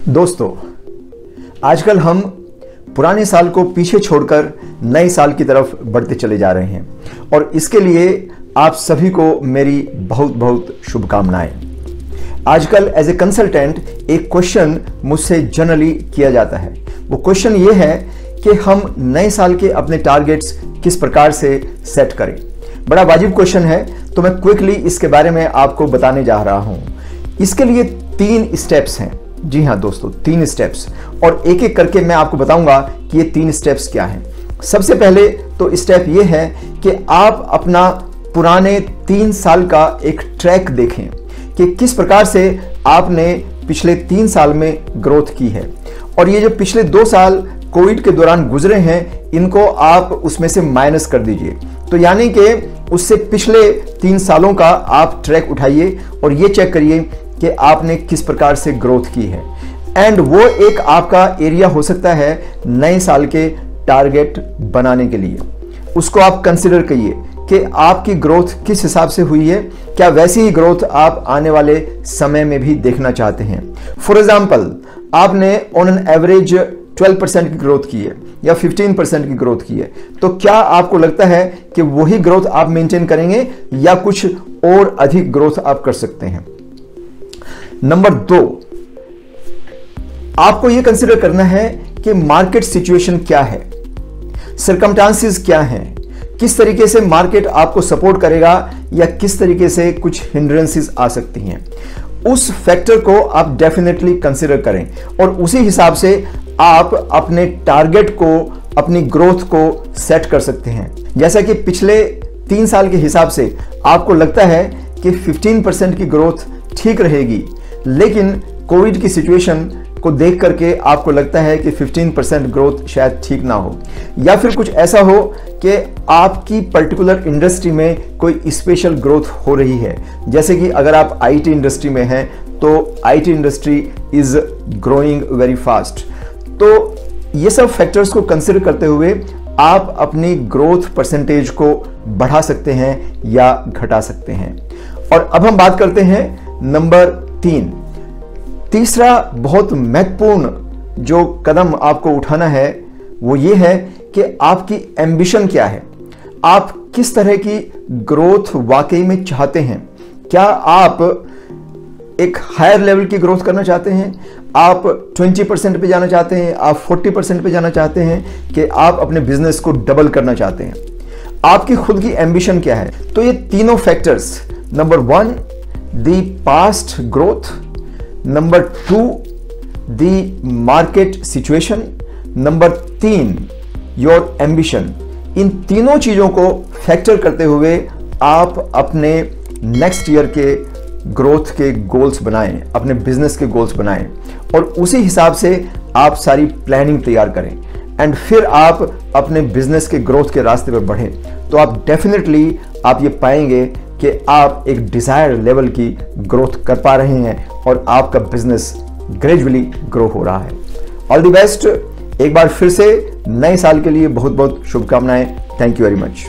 दोस्तों, आजकल हम पुराने साल को पीछे छोड़कर नए साल की तरफ बढ़ते चले जा रहे हैं और इसके लिए आप सभी को मेरी बहुत बहुत शुभकामनाएं। आजकल एज ए कंसल्टेंट एक क्वेश्चन मुझसे जनरली किया जाता है। वो क्वेश्चन ये है कि हम नए साल के अपने टारगेट्स किस प्रकार से सेट करें। बड़ा वाजिब क्वेश्चन है, तो मैं क्विकली इसके बारे में आपको बताने जा रहा हूं। इसके लिए 3 स्टेप्स हैं। जी हां दोस्तों, 3 स्टेप्स, और एक एक करके मैं आपको बताऊंगा कि ये 3 स्टेप्स क्या हैं। सबसे पहले तो स्टेप ये है कि आप अपना पुराने 3 साल का एक ट्रैक देखें कि किस प्रकार से आपने पिछले 3 साल में ग्रोथ की है। और ये जो पिछले 2 साल कोविड के दौरान गुजरे हैं, इनको आप उसमें से माइनस कर दीजिए। तो यानी कि उससे पिछले 3 सालों का आप ट्रैक उठाइए और ये चेक करिए कि आपने किस प्रकार से ग्रोथ की है। एंड वो एक आपका एरिया हो सकता है नए साल के टारगेट बनाने के लिए। उसको आप कंसिडर करिए कि आपकी ग्रोथ किस हिसाब से हुई है। क्या वैसी ही ग्रोथ आप आने वाले समय में भी देखना चाहते हैं? फॉर एग्जाम्पल, आपने ऑन एन एवरेज 12% की ग्रोथ की है या 15% की ग्रोथ की है, तो क्या आपको लगता है कि वही ग्रोथ आप मेंटेन करेंगे या कुछ और अधिक ग्रोथ आप कर सकते हैं? नंबर 2, आपको यह कंसिडर करना है कि मार्केट सिचुएशन क्या है, सर्कमस्टांसेस क्या हैं, किस तरीके से मार्केट आपको सपोर्ट करेगा या किस तरीके से कुछ हिंड्रेंसेस आ सकती हैं। उस फैक्टर को आप डेफिनेटली कंसिडर करें और उसी हिसाब से आप अपने टारगेट को, अपनी ग्रोथ को सेट कर सकते हैं। जैसा कि पिछले 3 साल के हिसाब से आपको लगता है कि 15% की ग्रोथ ठीक रहेगी, लेकिन कोविड की सिचुएशन को देख करके आपको लगता है कि 15% ग्रोथ शायद ठीक ना हो, या फिर कुछ ऐसा हो कि आपकी पर्टिकुलर इंडस्ट्री में कोई स्पेशल ग्रोथ हो रही है। जैसे कि अगर आप आईटी इंडस्ट्री में हैं तो IT industry is growing very fast. तो ये सब फैक्टर्स को कंसिडर करते हुए आप अपनी ग्रोथ परसेंटेज को बढ़ा सकते हैं या घटा सकते हैं। और अब हम बात करते हैं नंबर 3। तीसरा बहुत महत्वपूर्ण जो कदम आपको उठाना है वो ये है कि आपकी एम्बिशन क्या है। आप किस तरह की ग्रोथ वाकई में चाहते हैं? क्या आप एक हायर लेवल की ग्रोथ करना चाहते हैं? आप 20% पे जाना चाहते हैं? आप 40% पे जाना चाहते हैं? कि आप अपने बिजनेस को डबल करना चाहते हैं? आपकी खुद की एम्बिशन क्या है? तो ये तीनों factors, number 1 the past growth, number 2 the market situation, number 3 your ambition. इन तीनों चीजों को फैक्टर करते हुए आप अपने नेक्स्ट ईयर के ग्रोथ के गोल्स बनाएं, अपने बिजनेस के गोल्स बनाएं और उसी हिसाब से आप सारी प्लानिंग तैयार करें एंड फिर आप अपने बिजनेस के ग्रोथ के रास्ते पर बढ़ें। तो आप डेफिनेटली आप ये पाएंगे कि आप एक डिजायर्ड लेवल की ग्रोथ कर पा रहे हैं और आपका बिजनेस ग्रेजुअली ग्रो हो रहा है। All the best. एक बार फिर से नए साल के लिए बहुत बहुत शुभकामनाएं। Thank you very much.